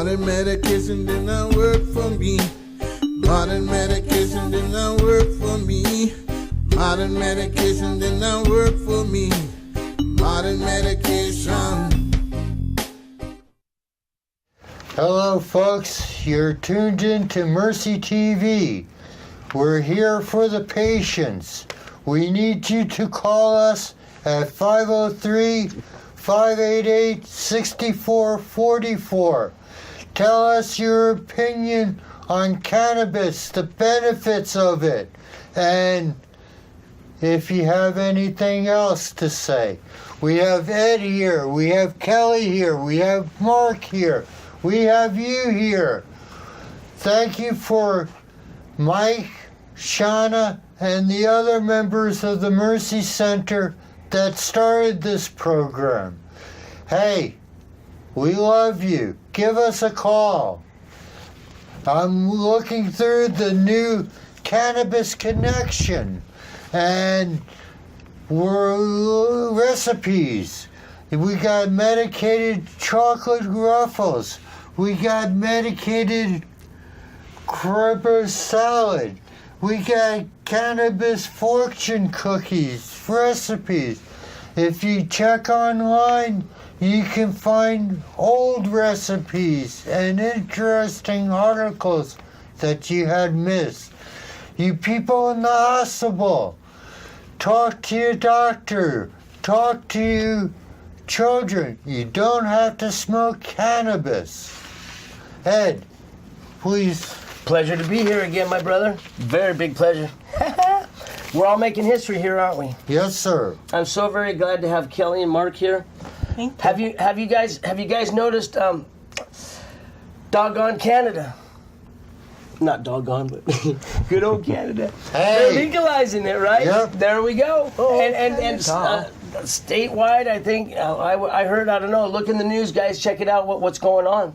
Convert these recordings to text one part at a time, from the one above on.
Modern medication did not work for me. Modern medication did not work for me. Modern medication did not work for me. Modern medication. Hello folks, you're tuned in to Mercy TV. We're here for the patients. We need you to call us at 503-588-6444. Tell us your opinion on cannabis, the benefits of it, and if you have anything else to say. We have Ed here, we have Kelly here, we have Mark here, we have you here. Thank you for Mike, Shauna, and the other members of the Mercy Center that started this program. Hey, we love you. Give us a call. I'm looking through the new Cannabis Connection and we're recipes. We got medicated chocolate ruffles. We got medicated crumble salad. We got cannabis fortune cookies, recipes. If you check online, you can find old recipes and interesting articles that you had missed. You people in the hospital, talk to your doctor, talk to your children. You don't have to smoke cannabis. Ed, please. Pleasure to be here again, my brother. Very big pleasure. We're all making history here, aren't we? Yes, sir. I'm so very glad to have Kelly and Mark here. Thank you. Have you guys noticed doggone Canada? Not doggone, but good old Canada. Hey. They're legalizing it, right? Yep. There we go. Oh, and statewide, I think I heard. I don't know. Look in the news, guys. Check it out. What's going on?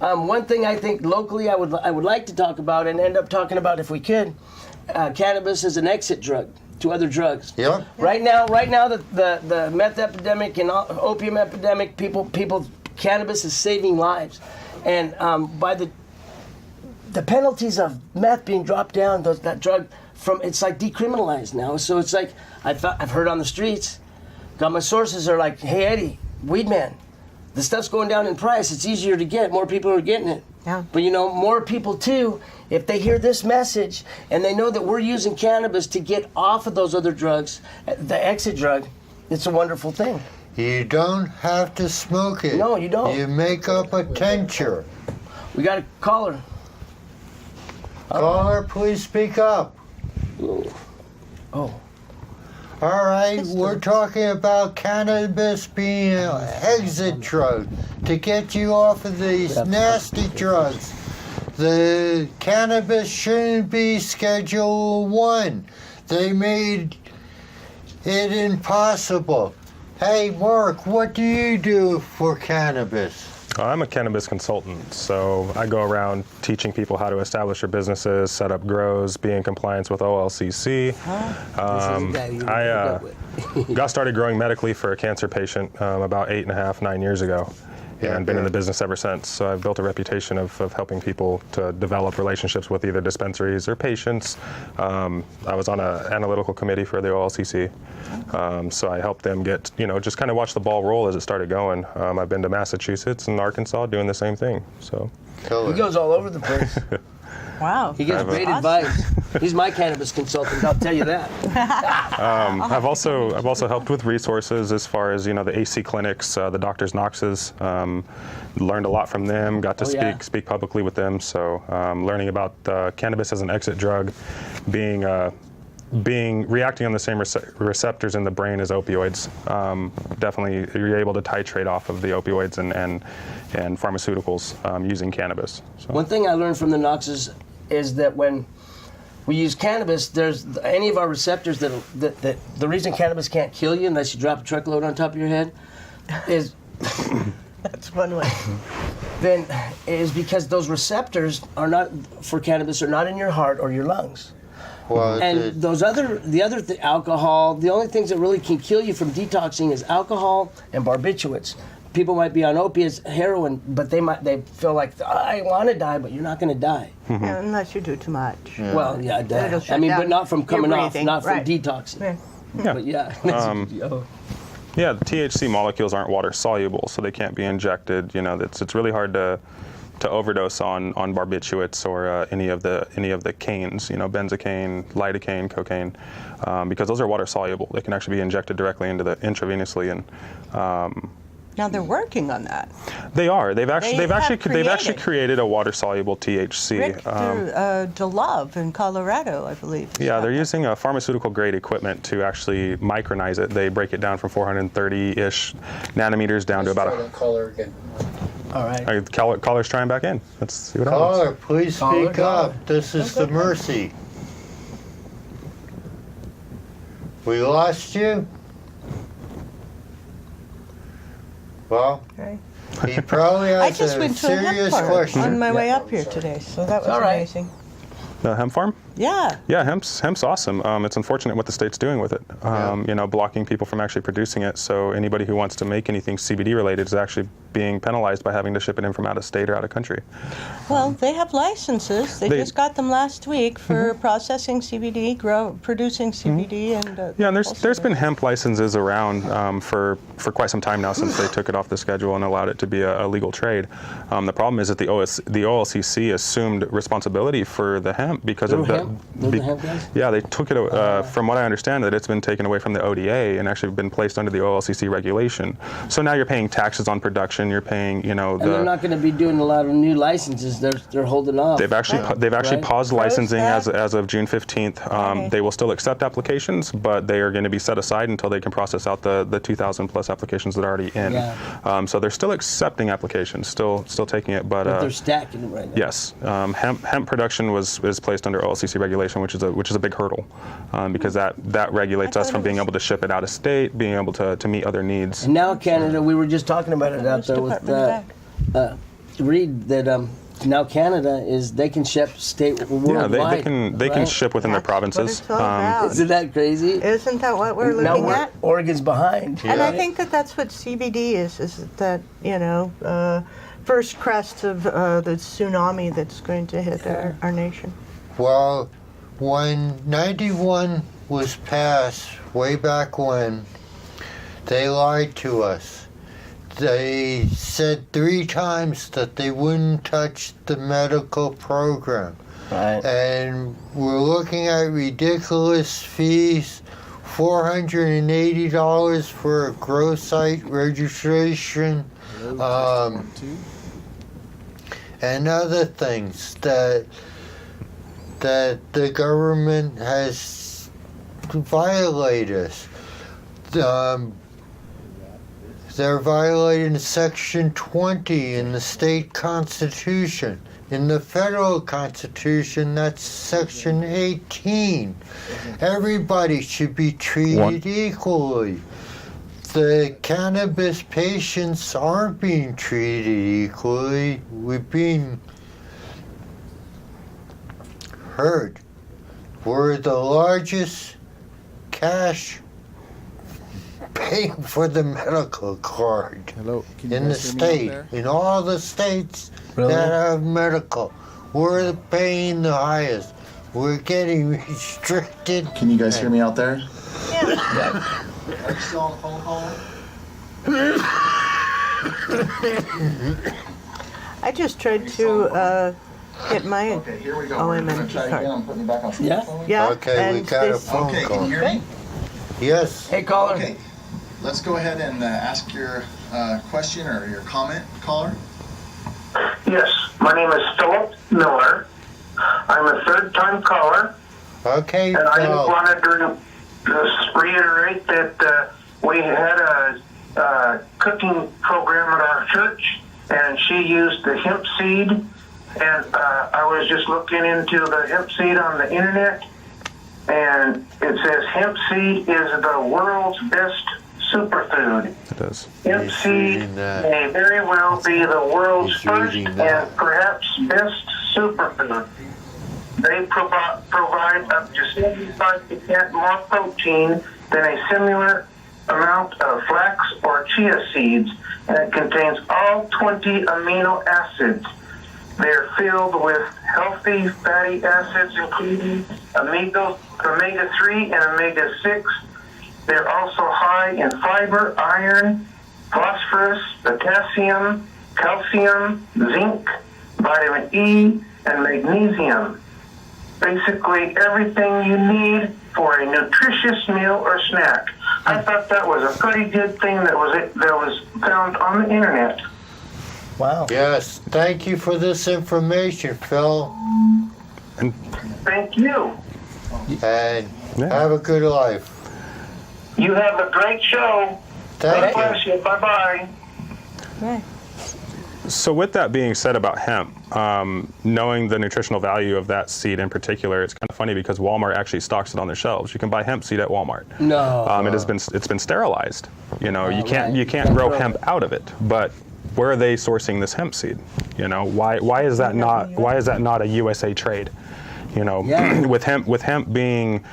One thing I think locally I would like to talk about and end up talking about if we could, cannabis is an exit drug to other drugs. Yep. Right now the meth epidemic and opium epidemic, cannabis is saving lives, and by the penalties of meth being dropped down, that drug it's like decriminalized now. So it's like I've heard on the streets, got my sources are like, hey Eddie, Weedman, the stuff's going down in price. It's easier to get. More people are getting it. Yeah. But more people too, if they hear this message and they know that we're using cannabis to get off of those other drugs, the exit drug, it's a wonderful thing. You don't have to smoke it. No, you don't. You make up a tincture. We got a caller. Caller, please speak up. Oh. All right, we're talking about cannabis being an exit drug to get you off of these nasty drugs. The cannabis shouldn't be Schedule 1. They made it impossible. Hey, Mark, what do you do for cannabis? I'm a cannabis consultant, so I go around teaching people how to establish their businesses, set up grows, be in compliance with OLCC. I got started growing medically for a cancer patient about 9 years ago, and been in the business ever since. So I've built a reputation of helping people to develop relationships with either dispensaries or patients. I was on an analytical committee for the OLCC, so I helped them get, just kind of watch the ball roll as it started going. I've been to Massachusetts and Arkansas doing the same thing. So he goes all over the place. Wow. He gets great advice. He's my cannabis consultant, I'll tell you that. I've also helped with resources as far as the AC clinics, the Doctors Knoxes. Learned a lot from them. Got to speak publicly with them. So learning about cannabis as an exit drug, reacting on the same receptors in the brain as opioids. Definitely, you're able to titrate off of the opioids and pharmaceuticals using cannabis. So. One thing I learned from the Knoxes is that when we use cannabis, there's any of our receptors that the reason cannabis can't kill you unless you drop a truckload on top of your head is That's one way. then is because those receptors are not for cannabis are not in your heart or your lungs. Well, And alcohol, the only things that really can kill you from detoxing is alcohol and barbiturates. people might be on opiates, heroin, but they feel like I want to die, but you're not going to die. Yeah, unless you do too much. Well, yeah, It'll shut I mean, down but not from your coming off, breathing. not from Right. detoxing. Yeah. Yeah. But yeah, Yeah, the THC molecules aren't water soluble, so they can't be injected. You know, it's really hard to overdose on barbiturates or any of the canes. You know, benzocaine, lidocaine, cocaine, because those are water soluble. They can actually be injected directly into the intravenously, and Now they're working on that. they are. They've actually created. created a water soluble THC. Rick DeLove in Colorado, I believe. Yeah, they're using a pharmaceutical grade equipment to actually micronize it. They break it down from 430-ish nanometers down to about a. Caller again. all right. Caller's trying back in. Let's see what happens. Caller, please Caller, speak caller. up. This is the Mercy. We lost you? Well, Okay. he probably I has just a went to a hemp serious farm question. on my way up here today, so that was all right. amazing. The hemp farm? Yeah. Yeah, hemp's awesome. It's unfortunate what the state's doing with it. You know, blocking people from actually producing it. So anybody who wants to make anything CBD related is actually being penalized by having to ship it in from out of state or out of country. Well, they have licenses. They They- just got them last week for processing CBD, producing CBD, and Yeah, and there's been hemp licenses around for quite some time now since they took it off the schedule and allowed it to be a legal trade. The problem is that the OLCC assumed responsibility for the hemp because of the. Those are hemp guys? Yeah, they took it, from what I understand, that it's been taken away from the ODA and actually been placed under the OLCC regulation. So now you're paying taxes on production, you're paying, you know, And they're not going to be doing a lot of new licenses. They're holding off. They've actually Right. paused licensing that. as of June 15th. Okay. They will still accept applications, but they are going to be set aside until they can process out the 2,000 plus applications that are already in. Yeah. So they're still accepting applications, still taking it, but But they're stacking them right now. yes, hemp production is placed under OLCC regulation, which is a big hurdle, because that regulates I us thought from it being was- able to ship it out of state, being able to meet other needs. And now Canada, we were just talking about it out there with Department of Reed, that now Canada they can ship Yeah, worldwide. they can right? ship within their That's what provinces. it's all about. Isn't that crazy? Isn't that what we're Now looking at? Oregon's behind. And I right? think that's what CBD is that, you know, first crest of the tsunami that's going to hit our nation. Well, when 91 was passed, way back when, they lied to us. They said 3 times that they wouldn't touch the medical program. Right. And we're looking at ridiculous fees, $480 for a grow site registration, and other things that the government has violated us. They're violating Section 20 in the state constitution. In the federal constitution, that's Section 18. Everybody should be treated equally. The cannabis patients aren't being treated equally. We're being hurt. We're the largest cash paying for the medical card Hello, can you in the guys hear me out state, there? in all the states Really? that have medical. We're paying the highest. We're getting restricted. Can you guys hear me out there? Yeah. Are you still on the phone call? I just tried to get my. Okay, here we go. Oh, wait a We're gonna minute. try Sorry. again. I'm putting you back on Yeah? speakerphone. Yeah. Okay, we and got a this- phone Okay, call. can you hear me? Yes. Hey, caller. Okay, let's go ahead and ask your question or your comment, caller. Yes, my name is Philip Miller. I'm a third-time caller, Okay, and I Phil. wanted to just reiterate that we had a cooking program at our church, and she used the hemp seed, and I was just looking into the hemp seed on the internet, and it says hemp seed is the world's best superfood. It does. Hemp He's seed reading that. may very well be the world's He's first reading that. and perhaps best superfood. They provide up to 75% more protein than a similar amount of flax or chia seeds, and it contains all 20 amino acids. They're filled with healthy fatty acids, including omega-3 and omega-6. They're also high in fiber, iron, phosphorus, potassium, calcium, zinc, vitamin E, and magnesium. Basically everything you need for a nutritious meal or snack. I thought that was a pretty good thing that was found on the internet. Wow. Yes, thank you for this information, Phil. Thank you. And have a good life. You have a great show. Thank God you. bless you. Bye-bye. Right. So with that being said about hemp, knowing the nutritional value of that seed in particular, it's kind of funny because Walmart actually stocks it on their shelves. You can buy hemp seed at Walmart. No. It's been sterilized. You can't grow hemp out of it. But where are they sourcing this hemp seed? Why is that not a USA trade? With hemp being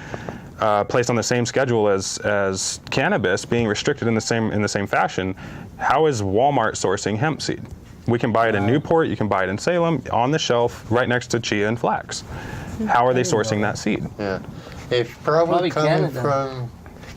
placed on the same schedule as cannabis, being restricted in the same fashion, how is Walmart sourcing hemp seed? We can buy it in Newport, you can buy it in Salem, on the shelf, right next to chia and flax. How are they sourcing that seed? Yeah, it's probably coming Canada. from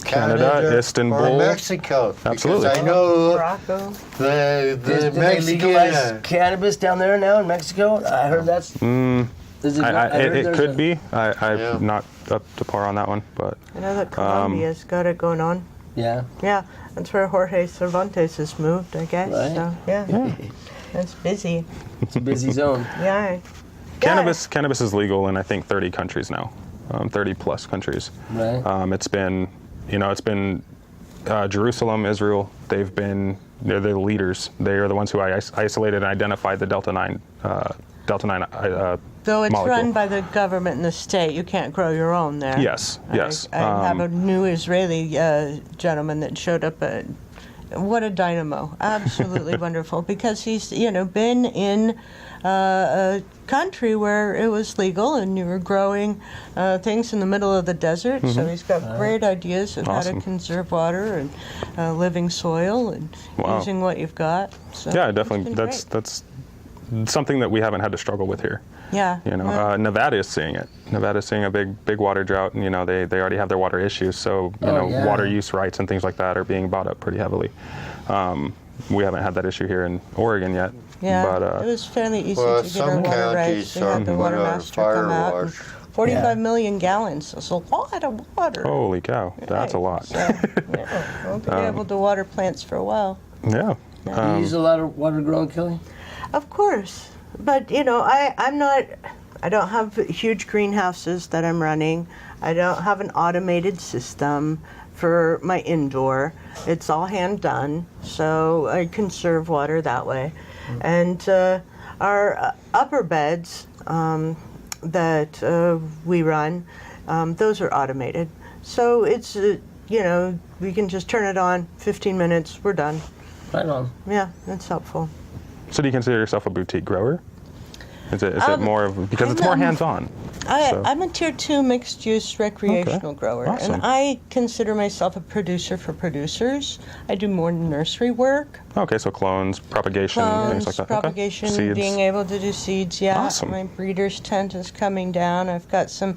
Canada, Istanbul, or Mexico. Absolutely. Because I know Morocco. the Did they legalize Mexican. cannabis down there now in Mexico? I heard that's. It could be. I'm Yeah. not up to par on that one, but I know that Colombia's got it going on. Yeah. Yeah, that's where Jorge Cervantes has moved, I guess. Right. So, yeah. That's busy. It's a busy zone. Yeah. cannabis is legal in I think 30 countries now, 30 plus countries. Right. It's been Jerusalem, Israel. They're the leaders. They are the ones who isolated and identified the Delta 9 Though it's molecule. run by the government and the state, you can't grow your own there. Yes. I have a new Israeli gentleman that showed up what a dynamo. Absolutely wonderful, because he's, been in a country where it was legal and you were growing things in the middle of the desert. So he's got great ideas of how to Awesome. conserve water and living soil and Wow. using what you've got. So Yeah, it's definitely. been That's great. something that we haven't had to struggle with here. Yeah. Well, Nevada is seeing it. Nevada is seeing a big water drought, and they already have their water issues. So yeah. water use rights and things like that are being bought up pretty heavily. We haven't had that issue here in Oregon yet. yeah, But it was fairly easy Well, to get our some water rights. counties We had the are water put on master come out. fire And wash. 45 million gallons. That's a lot of water. holy cow, that's a lot. So, we'll be able to water plants for a while. Yeah. You use a lot of water growing, Kelly? Of course, but I don't have huge greenhouses that I'm running. I don't have an automated system for my indoor. It's all hand done, so I conserve water that way. And our upper beds that we run, those are automated. So it's, we can just turn it on, 15 minutes, we're done. Right on. Yeah, that's helpful. So do you consider yourself a boutique grower? Is it more of, because it's more hands-on? So- I'm a tier 2 mixed-use recreational grower, Awesome. and I consider myself a producer for producers. I do more nursery work, Okay, so clones, propagation, things like that. propagation, Okay. Seeds. being able to do seeds. Yeah, Awesome. my breeder's tent is coming down. I've got some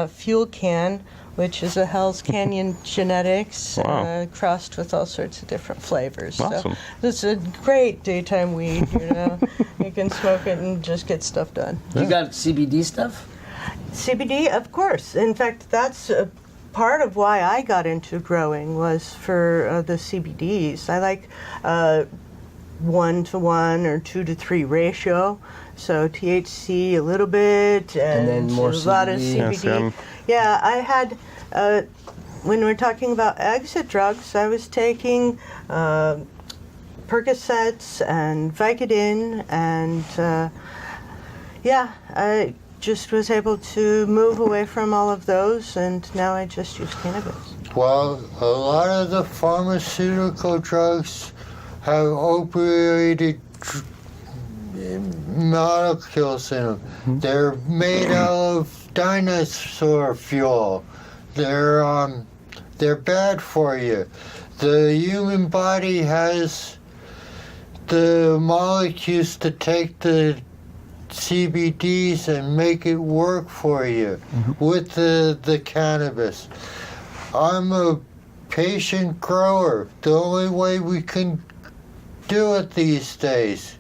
fuel can, which is a Hell's Canyon genetics Wow. crossed with all sorts of different flavors. Awesome. So it's a great daytime weed. You can smoke it and just get stuff done. You got CBD stuff? CBD, of course. In fact, that's part of why I got into growing was for the CBDs. I like 1-to-1 or 2-to-3 ratio. So THC a little bit and then more a lot of CBD. CBD. Yeah, I had, when we're talking about exit drugs, I was taking Percocets and Vicodin, and I just was able to move away from all of those, and now I just use cannabis. Well, a lot of the pharmaceutical drugs have opioid molecules in them. They're made out of dinosaur fuel. They're bad for you. The human body has the molecules to take the CBDs and make it work for you with the cannabis. I'm a patient grower. The only way we can do it these days,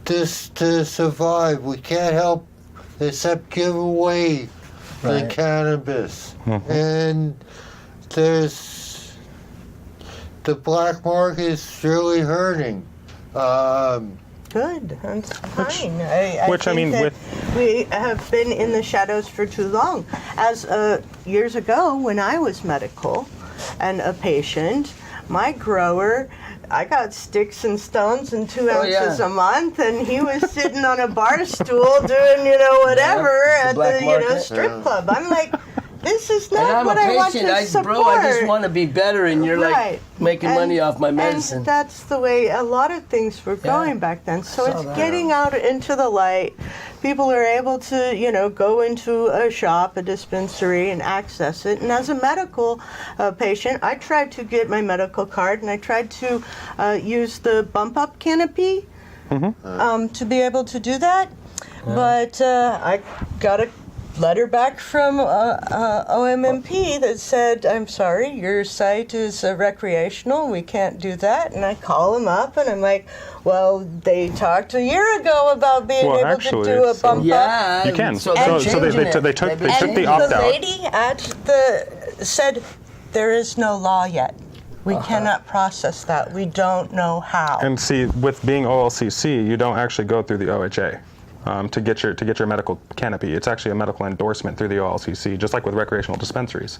just to survive. We can't help except give away the cannabis. And there's the black market is really hurting. Good, that's fine. I which, I think mean, that we have been in the shadows for too long. As years ago, when I was medical and a patient, my grower, I got sticks and stones and 2 ounces a month, and he was sitting on a bar stool doing, whatever at the strip club. I'm like, this is not what I want to support. Bro, I just want to be better, and you're like making money off my medicine. And that's the way a lot of things were going back then. So it's getting out into the light. People are able to, go into a shop, a dispensary, and access it. And as a medical patient, I tried to get my medical card, and I tried to use the bump up canopy to be able to do that. But I got a letter back from OMMP that said, I'm sorry, your site is recreational, we can't do that. And I call them up and I'm like, well, they talked a year ago about being able to do a bump up. You can. So they took the opt-out. The lady at said, there is no law yet. We cannot process that. We don't know how. And see, with being OLCC, you don't actually go through the OHA. To get your medical canopy. It's actually a medical endorsement through the OLCC, just like with recreational dispensaries.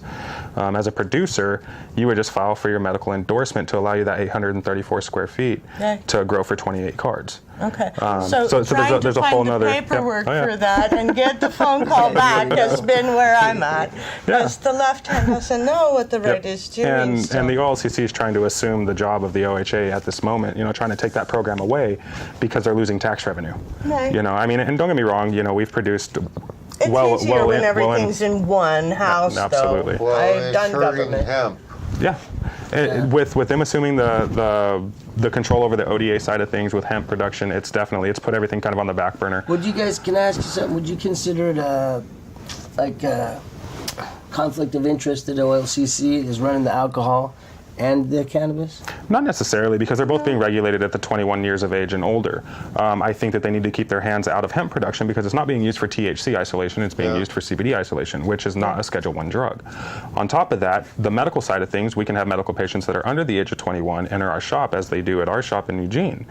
As a producer, you would just file for your medical endorsement to allow you that 834 square feet to grow for 28 cards. Okay. So there's a whole nother paperwork for that and get the phone call back has been where I'm at. Because the left hand doesn't know what the right is doing. And the OLCC is trying to assume the job of the OHA at this moment, trying to take that program away because they're losing tax revenue. Right. I mean, and don't get me wrong, we've produced it's easier when everything's in one house, absolutely. Though. I've done government. Hemp. Yeah. With them assuming the control over the ODA side of things with hemp production, it's put everything kind of on the back burner. Can I ask you something? Would you consider it a conflict of interest that OLCC is running the alcohol and the cannabis? Not necessarily, because they're both being regulated at the 21 years of age and older. I think that they need to keep their hands out of hemp production because it's not being used for THC isolation, it's being used for CBD isolation, which is not a Schedule I drug. On top of that, the medical side of things, we can have medical patients that are under the age of 21 enter our shop, as they do at our shop in Eugene.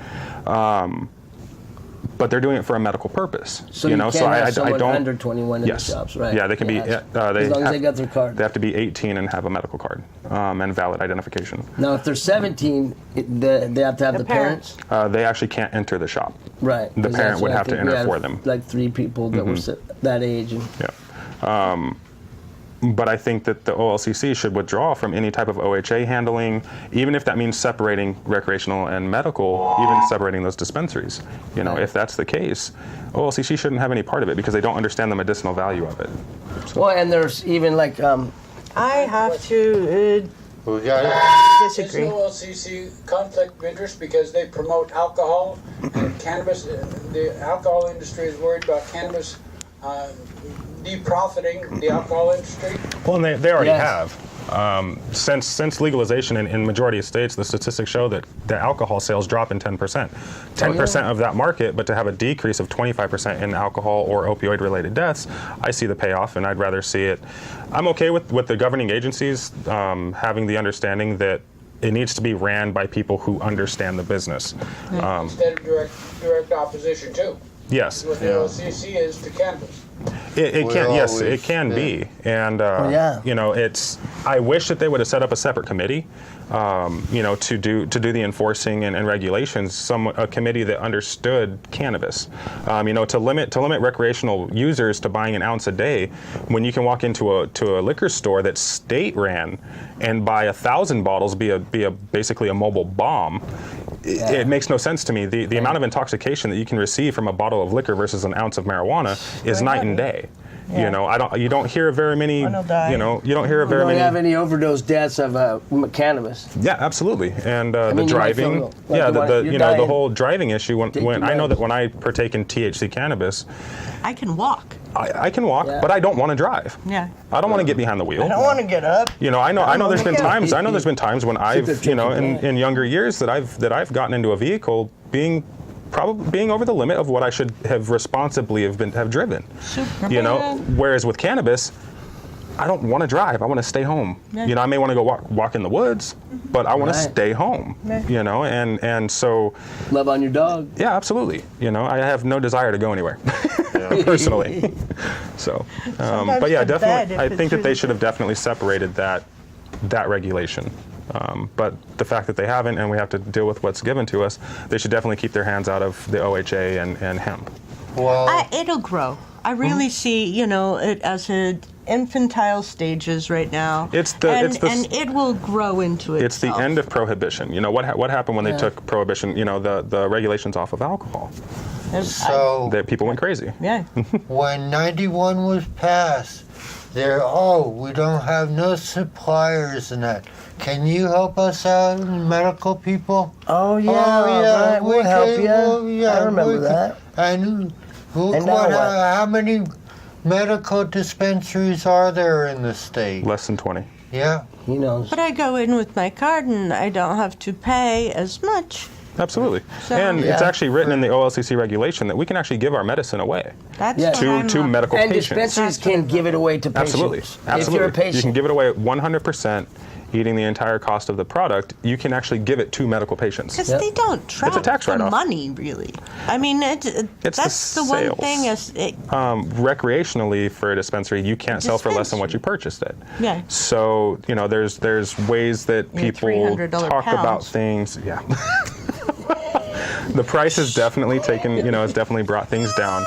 But they're doing it for a medical purpose. So you can't have someone under 21 in the shops, right? Yeah, they can be. as long as they got their card. They have to be 18 and have a medical card and valid identification. Now, if they're 17, they have to have the parents? They actually can't enter the shop. Right. The parent would have to enter for them. Like 3 people that were that age. Yeah. But I think that the OLCC should withdraw from any type of OHA handling, even if that means separating recreational and medical, even separating those dispensaries. If that's the case, OLCC shouldn't have any part of it because they don't understand the medicinal value of it. So. Well, and there's even like... I have to disagree. Is OLCC conflict of interest because they promote alcohol and cannabis? The alcohol industry is worried about cannabis de-profiting the alcohol industry? Well, and they already have. Since legalization in majority of states, the statistics show that the alcohol sales drop in 10%. 10% of that market, but to have a decrease of 25% in alcohol or opioid-related deaths, I see the payoff, and I'd rather see it. I'm okay with the governing agencies having the understanding that it needs to be ran by people who understand the business. Instead of direct opposition, too. Yes. What the OLCC is to cannabis. It can, yes, it can be, and it's. I wish that they would have set up a separate committee, to do the enforcing and regulations. A committee that understood cannabis, to limit recreational users to buying an ounce a day, when you can walk into a liquor store that's state ran, and buy 1,000 bottles, be basically a mobile bomb. It makes no sense to me. The amount of intoxication that you can receive from a bottle of liquor versus an ounce of marijuana is night and day. Yeah. You know, you don't hear very many, One will die. you know, you don't hear We very don't many. have any overdose deaths of cannabis. Yeah, absolutely. And mean, the you might feel driving, like yeah, you the want- you you're know the dying. whole driving issue. When Take I know your that when I partake in THC cannabis, I can walk. I can walk, Yeah. but I don't want to drive. Yeah. I don't want to get behind the wheel. I don't want to get up. You know, I know there's been Yeah. times. I know there's been times when I've, you know, in younger years that I've gotten into a vehicle being over the limit of what I should have responsibly have driven. Super. You know, whereas with cannabis, I don't want to drive. I want to stay home. Yeah. You know, I may want to go walk in the woods, but I want to Right. stay home. Yeah. You know, and so Love on your dog. yeah, absolutely. You know, I have no desire to go anywhere, personally. So, but yeah, Sometimes the bed, definitely, if I it's think that they really should have definitely separated that regulation. But the fact that they haven't, and we have to deal with what's given to us, they should definitely keep their hands out of the OHA and hemp. Well, It'll grow. I really see, you know, it as infantile stages right now. And it will grow into It's itself. the end of prohibition. You know, what happened when they Yeah. took prohibition, you know, the regulations off of alcohol? so That people went crazy. Yeah. when 91 was passed, we don't have no suppliers and that. Can you help us out, medical people? Oh yeah, right. we We'll help can- you. well, yeah, I remember we can- that. And look And now what? how many medical dispensaries are there in the state? Less than 20. Yeah. He knows. But I go in with my card and I don't have to pay as much. Absolutely. So- And it's Yeah. actually written in the OLCC regulation that we can actually give our medicine away That's Yeah. what to I'm medical And patients. dispensaries can give it away to patients. Absolutely. Absolutely. If you're a patient. You can give it away at 100%, eating the entire cost of the product. You can actually give it to medical patients. Because Yep. they don't track tax the write-off. money, really. I mean, that's the one sales. thing. Is Recreationally, for a dispensary, you can't sell for less than what you purchased it. Yeah. So, you know, there's ways that Yeah, people $300 talk about pounds. things. Yeah. The price has definitely taken, you know, has definitely brought things down.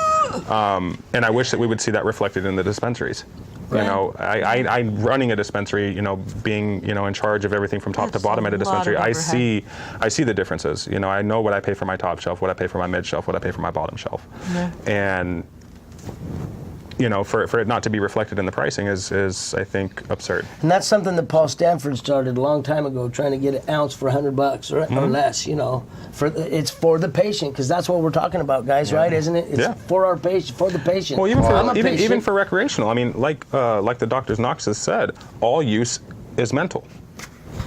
And I wish that we would see that reflected in the dispensaries. You know, I running a dispensary, you know, being, you know, in charge of everything from top That's to bottom a at a lot of dispensary, overhead. I see the differences. You know, I know what I pay for my top shelf, what I pay for my mid shelf, what I pay for my bottom shelf. Yeah. And, you know, for it not to be reflected in the pricing is I think, absurd. And that's something that Paul Stanford started a long time ago, trying to get an ounce for $100 or less. You know, it's for the patient, because that's what we're talking about, guys, right? Isn't it? It's Yeah. for our patient, for the patient. Well, even I'm a for even patient. for recreational, I mean, like the Dr. Knox has said, all use is mental.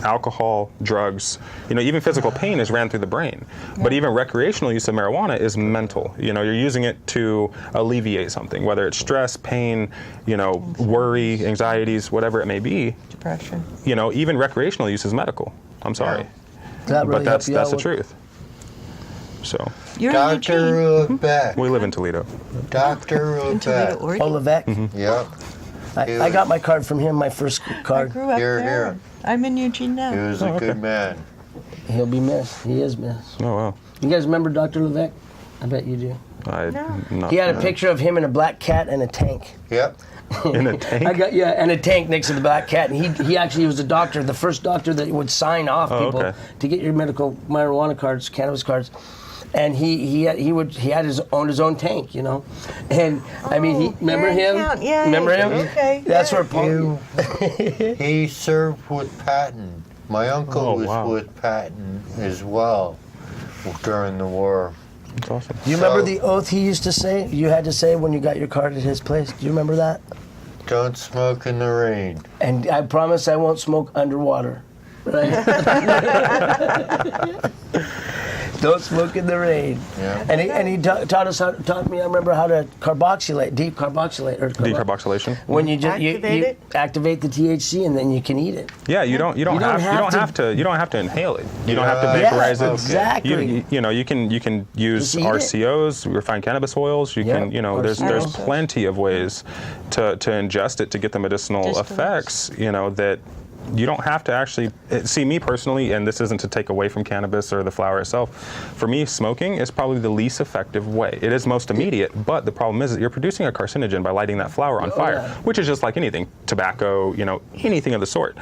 Alcohol, drugs, you know, even physical pain is ran through the brain. But even recreational use of marijuana is mental. You know, you're using it to alleviate something, whether it's stress, pain, you know, worry, anxieties, whatever it may be. depression. You know, even recreational use is medical. I'm sorry, That really but that's helped you out the with- truth. So You're in Dr. Beck. we live in Toledo. Dr. Eugene. Beck. Paul Levesque. Yep. I got my card from him, my first I card. grew up Here, there. here. I'm in Eugene now. He was a good man. He'll be missed. He is missed. Oh wow, You guys remember Dr. Levesque? I bet you do. not He had a picture of him in a black cat and a tank. Yep. in a tank. And a tank next to the black cat. And he actually was a doctor, the first doctor that would sign off people okay. to get your medical marijuana cards, cannabis cards. And he had his own tank, you know. And I mean, he remember here in him? town. Yeah, remember him? okay, That's yeah. where Paul. He served with Patton. My uncle Oh, was wow. with Patton as well during the war. That's awesome. Do you remember So- the oath he used to say? You had to say when you got your card at his place. Do you remember that? Don't smoke in the rain. And I promise I won't smoke underwater. Right? Don't smoke in the rain. Yeah. And he taught me. I remember how to decarboxylate. Decarboxylation. When you just Activate it? activate the THC and then you can eat it. Yeah, you don't have to inhale it. You don't have to Yeah, vaporize it. exactly. You know, you can use Just eat it. RCOs, refined cannabis oils. You Yep, can, you know, there's RCOs. plenty of ways to ingest it to get the medicinal Distillate. effects. You know, that you don't have to actually see. Me personally, and this isn't to take away from cannabis or the flower itself. For me, smoking is probably the least effective way. It is most immediate, but the problem is that you're producing a carcinogen by lighting that flower on fire, which is just like anything, tobacco, you know, anything of the sort.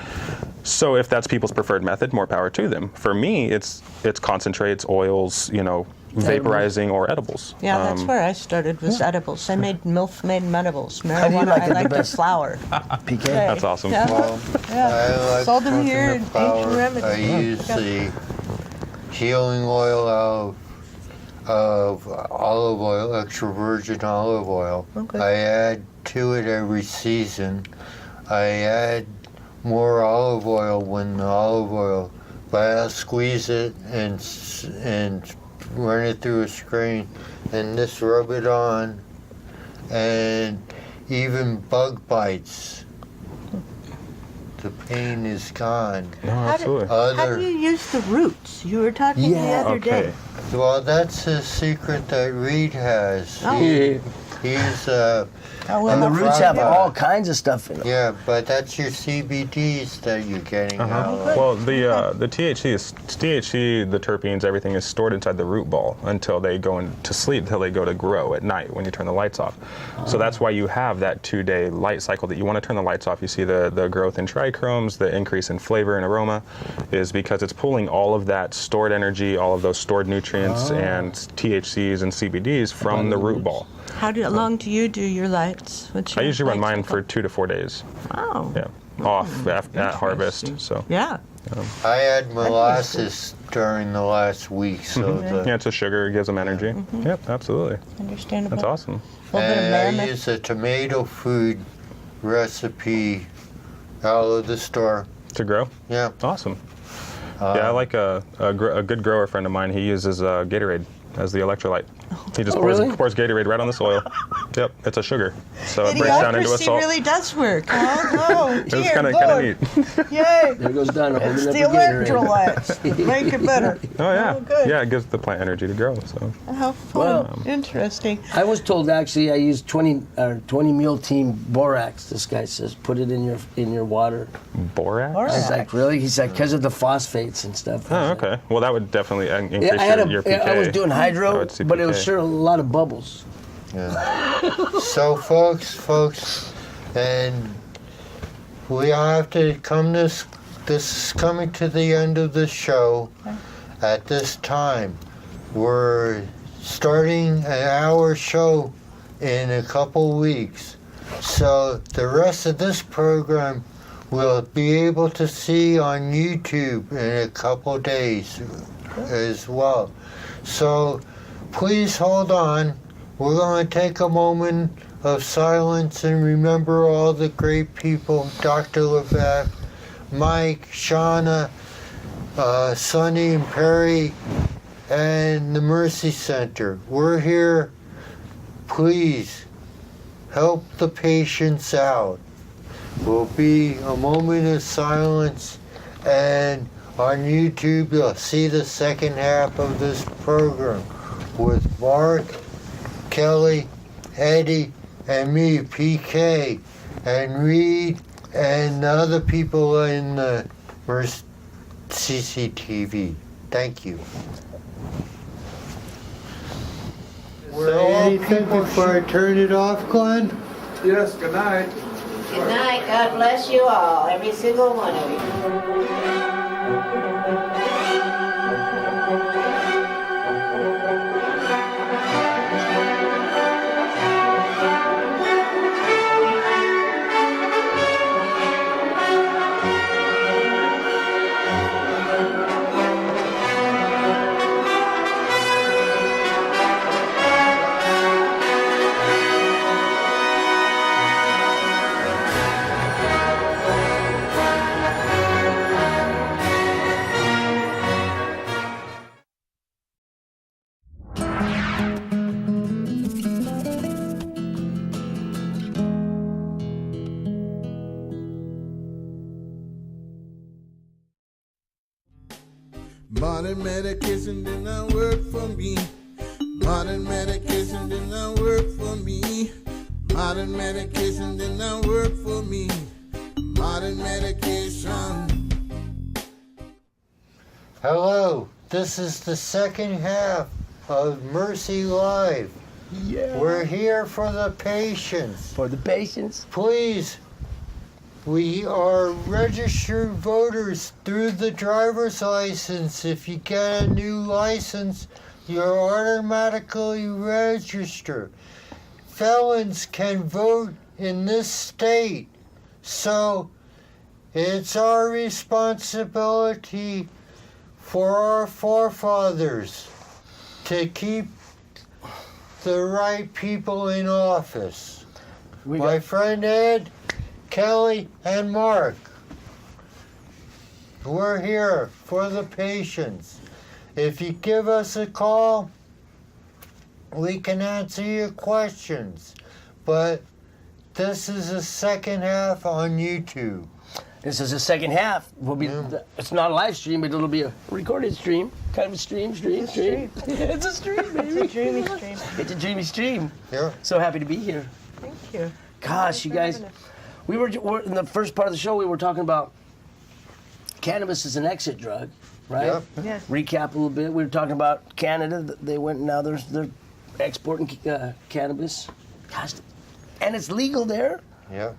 So if that's people's preferred method, more power to them. For me, it's concentrates, oils, you know, vaporizing or edibles. Yeah, that's where I started, was edibles. I made MILF-made edibles. do you Marijuana, like I it the like the best? flower. PK. That's awesome. Yeah. Well, Yeah. I like Sold them cooking here the in Ancient flour. Remedy. I use the healing oil of olive oil, extra virgin olive oil. Okay. I add to it every season. I add more olive oil when the olive oil, but I'll squeeze it and run it through a screen and just rub it on. And even bug bites, the pain is gone. No, absolutely. How do you use the roots? You were talking the other Okay. day. Well, that's a secret that Reed has. Oh. He's And the roots have all kinds of stuff in them. yeah, but that's your CBDs that you're getting out of. Well, the THC, the terpenes, everything is stored inside the root ball until they go into sleep, until they go to grow at night when you turn the lights off. So that's why you have that 2-day light cycle that you want to turn the lights off. You see the growth in trichromes, the increase in flavor and aroma, is because it's pulling all of that stored energy, all of those stored nutrients and THCs and CBDs from the root ball. How long do you do your lights? I usually run mine for 2 to 4 days. Oh. Yeah, off at harvest. So Yeah. I add molasses during the last week, so yeah, it's a sugar. It gives them energy. Yep, absolutely. Understandable. That's awesome. A little bit of and I mammoth. use a tomato food recipe out of the store. To grow. Yeah. Awesome. Yeah, I like a good grower friend of mine. He uses Gatorade as the electrolyte. He just pours Gatorade right on the soil. Yep, it's a sugar, so it breaks down into a Idiocracy salt. really does work. Oh, It was kind of neat. Yay. There goes Donna holding It's up the a Gatorade. electrolytes. Make it better. Oh yeah, Oh, good. yeah, it gives the plant energy to grow. So How fun. Well, Interesting. I was told actually I use 20 meal team borax. This guy says put it in your water. borax. I was like, really? He's like, because of the phosphates and stuff. Oh, okay. Well, that would definitely increase Yeah, I had your PK. I was doing I hydro, would see but it was PK. sure a lot of bubbles. Yeah. So folks, and we have to come this is coming to the end of the show. At this time, we're starting an hour show in a couple weeks. So the rest of this program we'll be able to see on YouTube in a couple days as well. So please hold on. We're going to take a moment of silence and remember all the great people, Dr. Levesque, Mike, Shauna, Sonny and Perry, and the Mercy Center. We're here. Please help the patients out. Will be a moment of silence, and on YouTube you'll see the second half of this program with Mark, Kelly, Eddie, and me, PK, and Reed, and the other people in the CCTV. Thank you. Anything before I turn it off, Glenn? Yes, good night. Good night. God bless you all, every single one of you. Modern medication did not work for me. Modern medication did not work for me. Modern medication did not work for me. Modern medication. Hello, this is the second half of Mercy Live. Yeah. We're here for the patients. For the patients. Please, we are registered voters through the driver's license. If you get a new license, you're automatically registered. Felons can vote in this state. So it's our responsibility for our forefathers to keep the right people in office. My friend Ed, Kelly, and Mark, we're here for the patients. If you give us a call, we can answer your questions. But this is the second half on YouTube. This is the second half. It's not a live stream, but it'll be a recorded stream. Kind of a stream. It's a stream, baby. It's a dreamy stream. It's a dreamy stream. Yeah. So happy to be here. Thank you. Gosh, you guys, we're in the first part of the show, we were talking about cannabis as an exit drug, right? Yep. Yes. Recap a little bit. We were talking about Canada. They went, now they're exporting cannabis. Gosh, and it's legal there. Yeah.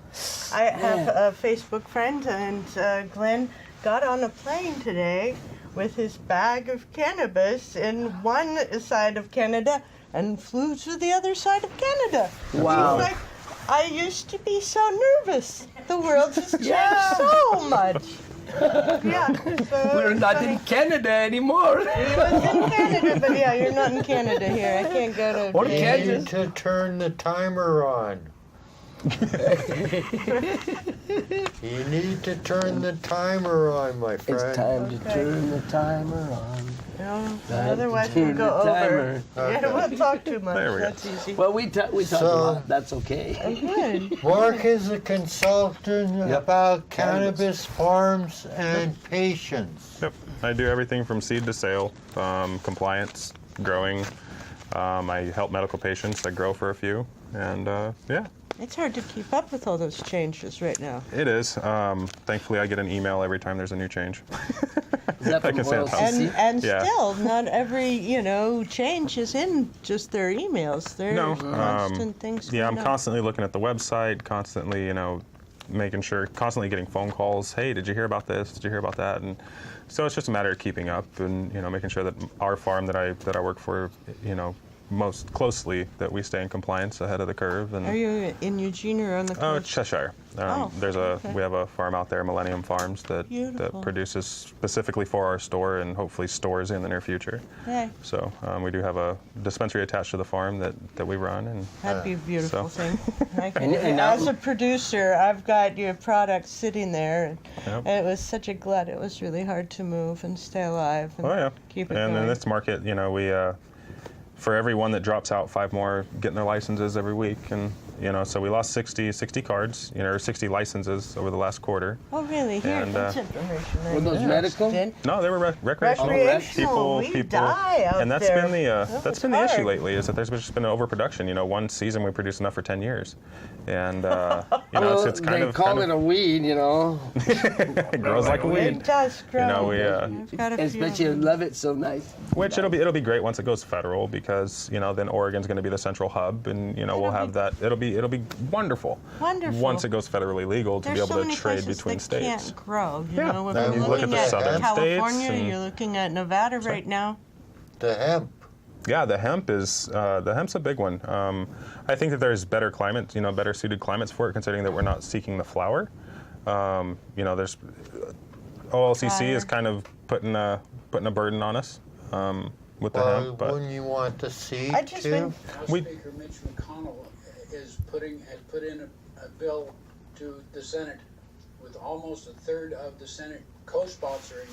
I have a Facebook friend, and Glenn got on a plane today with his bag of cannabis in one side of Canada and flew to the other side of Canada. Wow. He's like, I used to be so nervous. The world has changed Yeah. so much. Yeah. So We're it's not funny. in Canada anymore. He was in Canada, but yeah, you're not in Canada here. I can't go to. Or You Kansas. need to turn the timer on. You need to turn the timer on, my friend. It's time to turn the timer on. No, Time otherwise to we'll turn go the over. timer. Yeah, we'll talk too much. There we go. That's easy. Well, we talk a lot. That's okay. Good. Mark is a consultant Yep. about cannabis farms and patients. Yep. I do everything from seed to sale, compliance, growing. I help medical patients. I grow for a few, and yeah, It's hard to keep up with all those changes right now. it is. Thankfully, I get an email every time there's a new change. Is that I from can say it. OLCC? And Yeah. still, not every change is in just their emails. There's No, constant things. Yeah, I'm going on. constantly looking at the website, constantly, making sure, constantly getting phone calls. Hey, did you hear about this? Did you hear about that? And so it's just a matter of keeping up and making sure that our farm that I work for, most closely, that we stay in compliance ahead of the curve. And Are you in Eugene or on the oh, coast? Cheshire. Oh, We have a farm out there, Millennium Farms, that Beautiful. produces specifically for our store and hopefully stores in the near future. Yeah, So we do have a dispensary attached to the farm that we run, and that'd be a beautiful so- thing. And now- As a producer, I've got your product sitting there, Yep. and it was such a glut. It was really hard to move and stay alive and oh yeah, keep it and going. in this market, we for every one that drops out, 5 more getting their licenses every week, and so we lost 60 cards, or 60 licenses over the last quarter. Oh, really? Here, And, that's information. I Were those missed. medical? No, they were recreational. Recreational. We die out and that's there. been that's been the issue hard. lately, is that there's just been an overproduction. One season we produced enough for 10 years, and Well, it's kind they of call it a weed, it grows like a weed. It does grow. we I've got a few Especially of you them. love it so nice. which it'll be great once it goes federal, because then Oregon's going to be the central hub, and we'll have that. It'll be wonderful. Wonderful. Once it goes federally legal, to There's be so able many to trade places between that states. can't grow. You Yeah. know, if Then you're you look looking at the at southern California, states and- you're looking at Nevada right now. The hemp. Yeah, the hemp's a big one. I think that there's better climate, better suited climates for it, considering that we're not seeking the flower. There's OLCC is kind of putting a burden on us with the Well, hemp, but wouldn't you want the seed I just too? been- House We- Speaker Mitch McConnell has put in a bill to the Senate with almost a third of the Senate co-sponsoring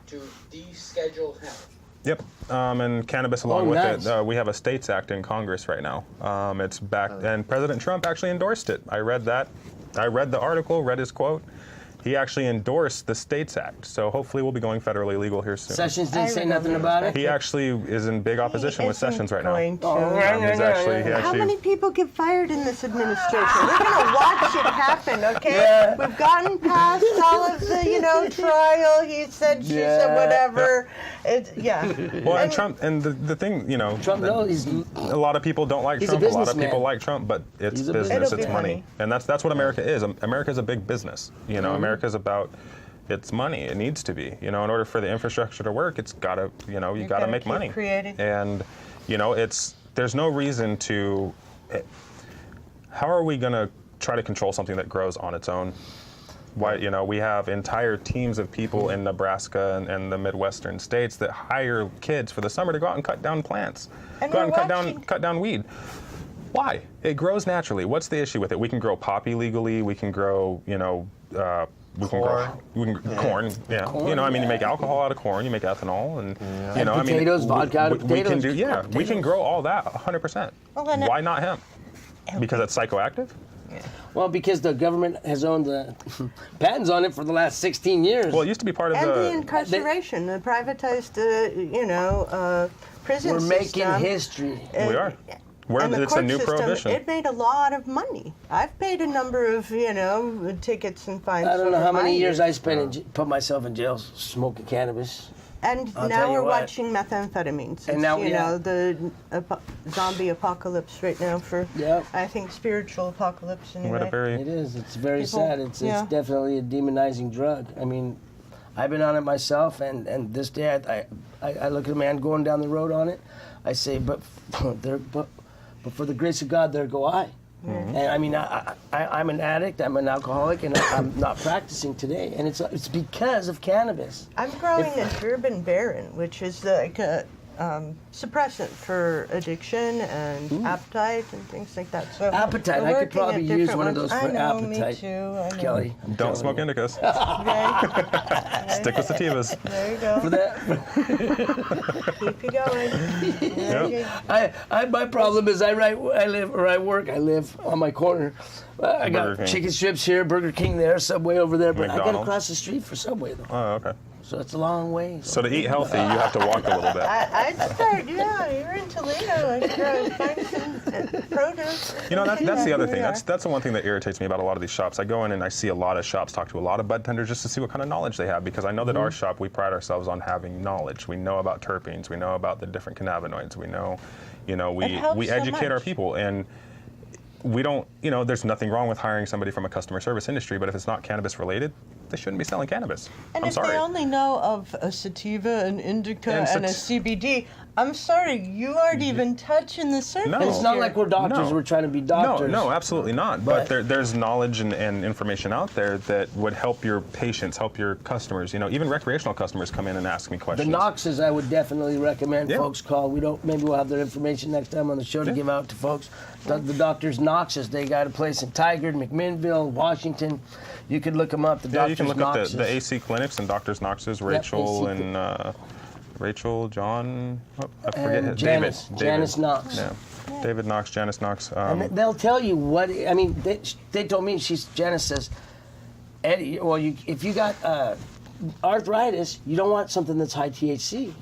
to deschedule hemp. yep, and cannabis along with nice. it. We have a States Act in Congress right now. It's back, and President Trump actually endorsed it. I read that. I read the article, read his quote. He actually endorsed the States Act, so hopefully we'll be going federally legal here soon. Sessions didn't I say remember nothing about it. He actually is in big opposition with Isn't Sessions right now. going to. He's actually, he How actually, many people get fired in this administration? We're going to watch it happen, okay? Yeah. We've gotten past all of the, trial. He said, she said, Yeah. whatever. Yeah. well, and Trump, and the thing, Trump knows he's a lot of people don't like He's a Trump. A lot of businessman. people like Trump, but it's He's a business, businessman. it's It'll be money, money. and that's what America is. America's a big business. America's about It's money. It needs to be. In order for the infrastructure to work, it's got to, you got to gotta make keep money. creating. And, there's no reason to. How are we going to try to control something that grows on its own? Why, we have entire teams of people in Nebraska and the Midwestern states that hire kids for the summer to go out and cut down plants, And go out we're and cut down weed. Why? It grows naturally. What's the issue with it? We can grow poppy legally. We can grow, corn. Yeah. Corn, You make alcohol out of corn. You make ethanol, and potatoes, vodka out of potatoes. We can grow all that 100%. Well, then Why not hemp? Because it's psychoactive. Well, because the government has owned the patents on it for the last 16 years. Well, it used to be part of And the the. incarceration, the privatized, prison We're system. making history. We are. And the It's a court new system, prohibition. it made a lot of money. I've paid a number of, tickets and fines. I don't know over how my many years years. I spent put myself in jail smoking cannabis. And I'll now tell you we're what. watching methamphetamines. And now, the zombie apocalypse right now for, Yep. I think, spiritual apocalypse anyway. What a very. It is. It's very People- sad. It's yeah. definitely a demonizing drug. I mean, I've been on it myself, and this day I look at a man going down the road on it. I say, but for the grace of God, there go I. Mm-hmm. And I mean, I'm an addict. I'm an alcoholic, and I'm not practicing today. And it's because of cannabis. I'm growing a Durban Baron, which is like a suppressant for addiction and appetite and things like that. So Appetite. we're I could working probably at use different one of ones. those for I know, appetite. Me too. I know. Kelly, I'm Don't telling smoke you. indicas. Okay. Stick with sativas. There you go. For that, Keep you going. There you go. my problem is I live on my corner. I Burger got King. chicken strips here, Burger King there, Subway over there, but I got to McDonald's. cross the street for Subway though. Oh, okay. So it's a long way. So to eat healthy, you have to walk a little bit. I'd start, you're in Toledo. I'd go find some produce. That's the other thing. Yeah. That's the one thing that irritates me about a lot of these shops. I go in and I see a lot of shops, talk to a lot of bud tenders just to see what kind of knowledge they have, because I know that our shop, we pride ourselves on having knowledge. We know about terpenes. We know about the different cannabinoids. We know, helps we so educate our much. people, and we don't, there's nothing wrong with hiring somebody from a customer service industry, but if it's not cannabis related, they shouldn't be selling cannabis. And I'm if sorry. they only know of a sativa, an indica, And and a CBD, I'm sorry, you aren't even touching the surface. No. And it's not here. like we're doctors. No. We're trying to be doctors. No, absolutely not. But- But there's knowledge and information out there that would help your patients, help your customers. Even recreational customers come in and ask me The questions. Knoxes, I would definitely recommend Yeah. folks call. Maybe we'll have their information next time on the show to give out to folks. The doctors Knoxes, they got a place in Tigard, McMinnville, Washington. You could look them up. The Yeah, doctors you can look up Knoxes. the AC clinics and Doctors Knox's, Rachel AC and Rachel, John, I forget And his Janice. David. Janice Knox. Yeah. David Knox, Janice Knox. And they'll tell you what. I mean, they told me. Janice says, Eddie. Well, if you got arthritis, you don't want something that's high THC.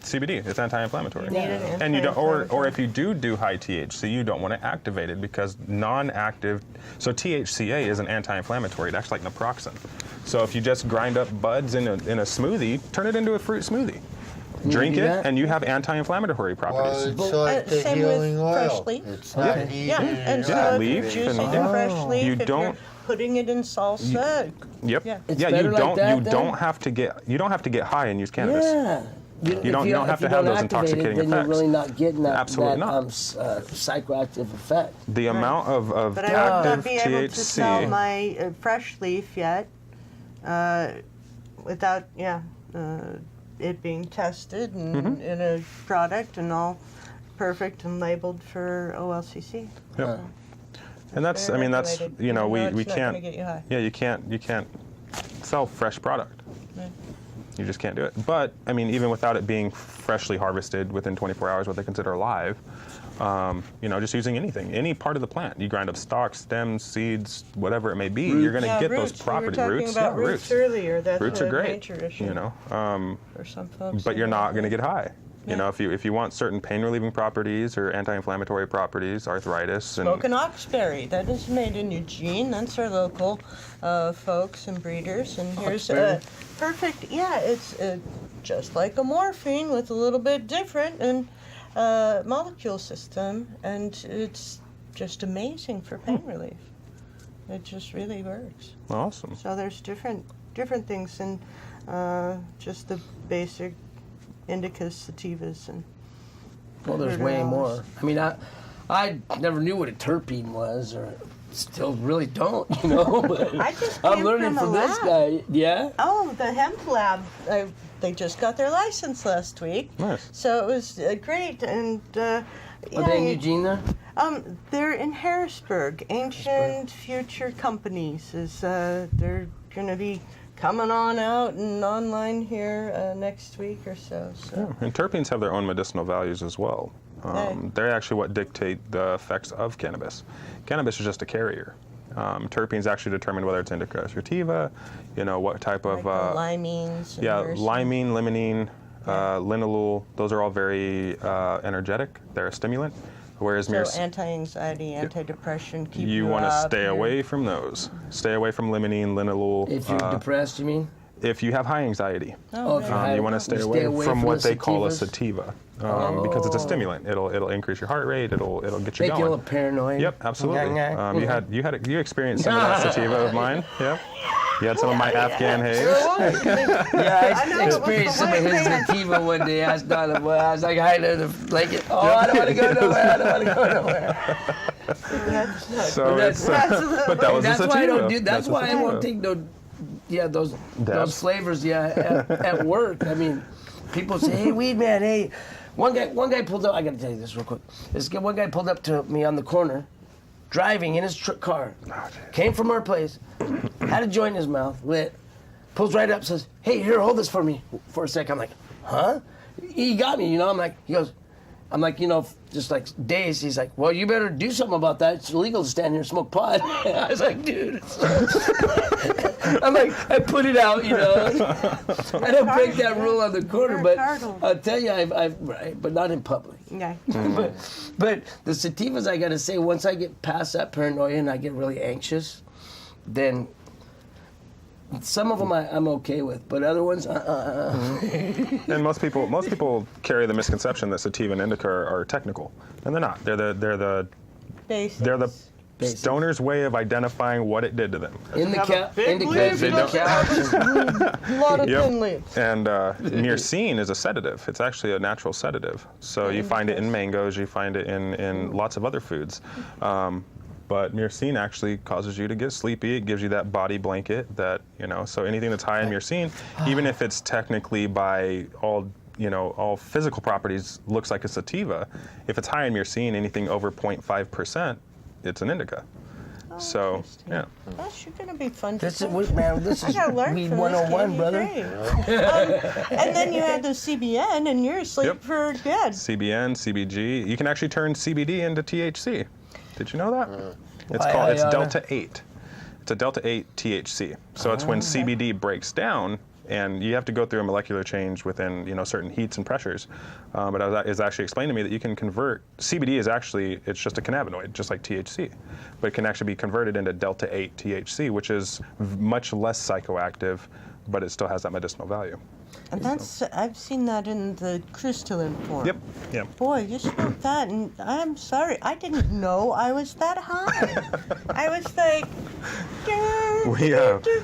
CBD, it's anti-inflammatory. You need an And you don't, or anti-inflammatory. if you do high THC, you don't want to activate it because non-active. So THCA is an anti-inflammatory. It acts like naproxen. So if you just grind up buds in a smoothie, turn it into a fruit smoothie. Drink do it, that? and you have anti-inflammatory Well, properties. it's like the same healing with oil. fresh leaf. It's not needed. Yeah, and in so Yeah, if leaf you're juicing and- the fresh leaf, You if don't- you're putting it in salsa, Yep. Yeah. It's Yeah, better you like don't. that You then? don't have to get high and use cannabis. Yeah. You don't have to have those intoxicating then effects. you're really not getting that, Absolutely that not. psychoactive effect. The amount of but I would not active be able to sell THC. my fresh leaf yet without, it being tested and Mm-hmm. in a product and all perfect and labeled for OLCC. Yep. And that's, Very that's, regulated, we even though we it's not can't. gonna get you high. Yeah, you can't sell fresh product. You just can't do it. But even without it being freshly harvested within 24 hours, what they consider alive, just using anything, any part of the plant. You grind up stalks, stems, seeds, whatever it may be, you're going to get roots. those property we were roots. talking about Yeah, roots earlier. That's Roots a are great. major issue for some folks. But you're not going to get high. If you want certain pain relieving properties or anti-inflammatory properties, arthritis, and Smoke an oxberry. That is made in Eugene. That's our local folks and breeders. And here's a perfect. Yeah, it's just like a morphine with a little bit different and molecule system, and it's just amazing for pain relief. It just really works. awesome. So there's different different things, and just the basic indicas, sativas, and Well, there's way more. I mean, I never knew what a terpene was, or still really don't, you know. But I just I'm came learning from this lab. guy. Yeah. Oh, the hemp lab. They just got their license last week. Nice. So it was great, and Are they in Eugene there? they're in Harrisburg. Ancient Future Companies is they're going to be coming on out and online here next week or so. So And terpenes have their own medicinal values as well. Right. They're actually what dictate the effects of cannabis. Cannabis is just a carrier. Terpenes actually determine whether it's indica or sativa, you know, what type of... like the limenes. And yeah, myrcene. limonene, limonene, linalool, those are all very energetic. They're a stimulant. Whereas So anti-anxiety, antidepressant, keep you want to up, stay you're- away from those. Stay away from limonene, linalool. If you're depressed, you mean? If you have high anxiety, Oh, if you're high- you want to stay you away from what the they call a sativas? sativa, because it's a stimulant. It'll increase your heart rate. It'll get you Make you a going. little paranoid. Yep, absolutely. Yeah. You experienced some of that sativa of mine. Yep. You had some of my Afghan haze. Yeah, I know, I it was experienced the some of white his man. sativa one day. I was not, I was like hiding under the blanket. Oh, I don't want to go nowhere. I don't want to go nowhere. So that's- but that was That's a sativa. why I don't do. That's a why I sativa. won't take no. Yeah, those Dabs. flavors. Yeah, at work. I mean, people say, "Hey, Weedman, hey." One guy pulled up. I got to tell you this real quick. One guy pulled up to me on the corner, driving in his car. Came from our place, had a joint in his mouth, lit. Pulls right up, says, "Hey, here, hold this for me for a sec." I'm like, "Huh?" He got me, you know. I'm like, you know, just like dazed. He's like, "Well, you better do something about that. It's illegal to stand here and smoke pot." I was like, "Dude." I'm like, I put it out, you know. I don't break that rule on the corner, but I'll tell you, right, but not in public. Yeah. But the sativas, I gotta say, once I get past that paranoia and I get really anxious, then some of them I'm okay with, but other ones, And most people carry the misconception that sativa and indica are technical, and they're not. They're the Basics. stoner's way of identifying what it did to them. indica, big leaf, They don't- A lot of Yep. thin leaves. And myrcene is a sedative. It's actually a natural sedative. So you find it in mangoes. You find it in lots of other foods. But myrcene actually causes you to get sleepy. It gives you that body blanket that, you know, so anything that's high in myrcene, even if it's technically by all physical properties looks like a sativa, if it's high in myrcene, anything over 0.5%, it's an indica. So, interesting. yeah. Gosh, you're gonna be fun to This is, talk. this I is gotta learn Weed from 101, this brother. And then you had the CBN, and you're asleep Yep. for good. CBN, CBG. You can actually turn CBD into THC. Did you know that? It's Why, called, it's Ayana? Delta 8. It's a Delta 8 THC. So it's when CBD breaks down, and you have to go through a molecular change within, you know, certain heats and pressures. But it was actually explained to me that you can convert, CBD is actually, it's just a cannabinoid, just like THC. But it can actually be converted into Delta 8 THC, which is much less psychoactive, but it still has that medicinal value. And that's I've seen that in the crystalline form. Yep, yep. Boy, you smoked that, and I'm sorry, I didn't know I was that high. I was like,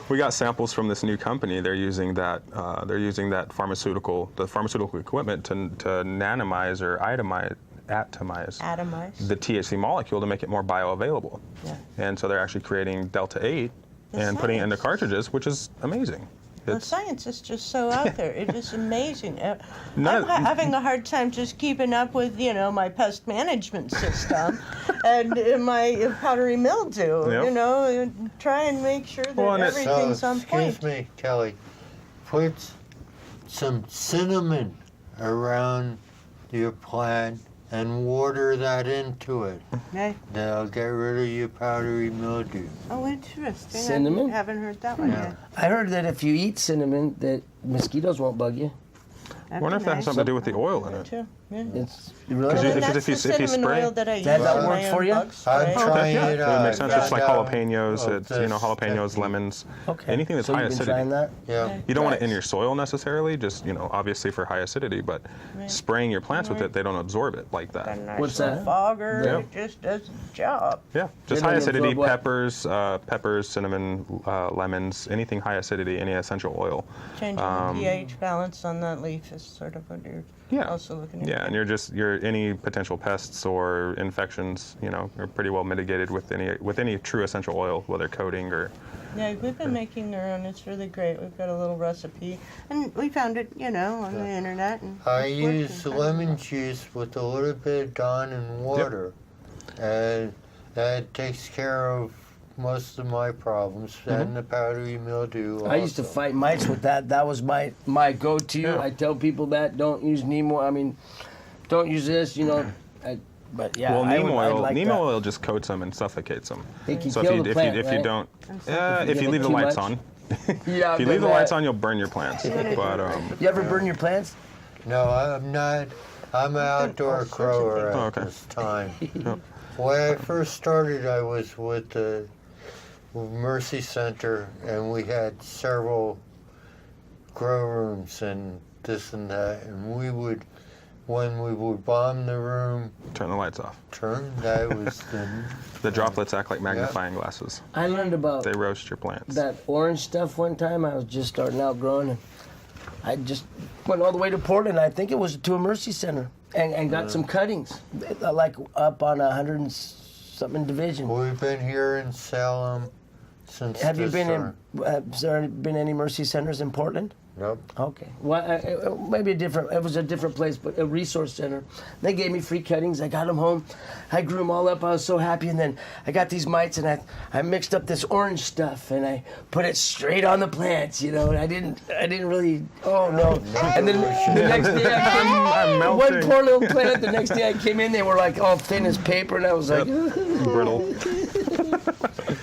We got samples from this new company. They're using that pharmaceutical equipment to nanomize or atomize the THC molecule to make it more bioavailable. Yeah. And so they're actually creating Delta 8 and putting it into science. cartridges, which is amazing. the science is just so out there. It is amazing. No. I'm having a hard time just keeping up with, my pest management system and my powdery mildew. Yep. Try and make sure that Well, and it's- everything's on point. Excuse me, Kelly. Put some cinnamon around your plant and water that into it. Okay. That'll get rid of your powdery mildew. Oh, interesting. Cinnamon? I haven't heard that one yet. I heard that if you eat cinnamon, that mosquitoes won't bug you. I wonder if that has something to do with the oil in it. Too. It's really. Because And that's if you the cinnamon spray- oil that I use Does that in work my for own you? bug spray. I'm trying yeah, it it out. makes sense. Just like Yeah. jalapenos, Of it's this jalapenos, technique. lemons, Okay. anything that's so high you've been acidity. trying that? Yeah. You don't want it in Nice. your soil necessarily, just obviously for high acidity, but spraying your plants with it, they don't absorb it like A that. nice What's little that? fogger. Yeah. It just does the job. Yeah, just They high don't acidity, absorb what? peppers, cinnamon, lemons, anything high acidity, any essential oil. Changing the pH balance on that leaf is sort of what you're Yeah. also looking at. Yeah, and you're any potential pests or infections, are pretty well mitigated with any true essential oil, whether coating or. Yeah, we've been making our own. It's really great. We've got a little recipe, and we found it, on the internet. And I it's use working. lemon juice with a little bit of Dawn and water, and that takes care of most of my problems, and the powdery mildew. I used to also. fight mites with that. That was my go-to. Yeah. I tell people that don't use neem oil. I mean, don't use this. But yeah, Well, neem I oil, like neem that. oil just coats them and suffocates them. It can So kill if you the if plant, you if right? you don't, If if you you give leave it the too lights much. on, Yeah, if you leave the lights on, you'll burn your plants. But You ever burn your plants? No, I'm not. I'm an outdoor all sorts of grower things. at Oh, okay. this time. When I first started, I was with the Mercy Center, and we had several grow rooms and this and that, and when we would bomb the room, turn the lights off. that was The droplets act like magnifying glasses. I learned about They roast your plants. that orange stuff one time. I was just starting out growing, and I just went all the way to Portland. I think it was to a Mercy Center, and got some cuttings, like up on 100 and something division. We've been here in Salem since Have you the been start. has there been any Mercy Centers in Portland? Nope. Okay. Well, maybe it was a different place, but a resource center. They gave me free cuttings. I got them home. I grew them all up. I was so happy. And then I got these mites, and I mixed up this orange stuff, and I put it straight on the plants, and I didn't really, oh no. And then the next day I'm one melting. poor little plant, the next day I came in, they were like all thin as paper, and I was like, Brittle.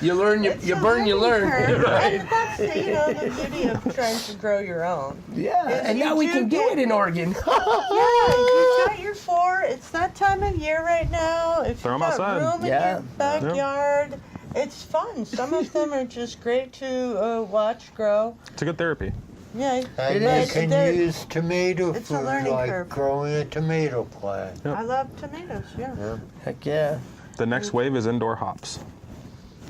you learn, you burn, you learn. Right? And that's the beauty of trying to grow your own. Yeah, and you now we do can do get- it in Oregon. Yeah, you've got your 4. It's that time of year right now. If Throw 'em you've got outside. room in Yeah. your backyard, it's fun. Some of them are just great to watch grow. It's a good therapy. Yeah, And It you is. can they're- use tomato it's a food learning like curve. growing a tomato plant. I love tomatoes. Yeah, Heck yeah. The next wave is indoor hops.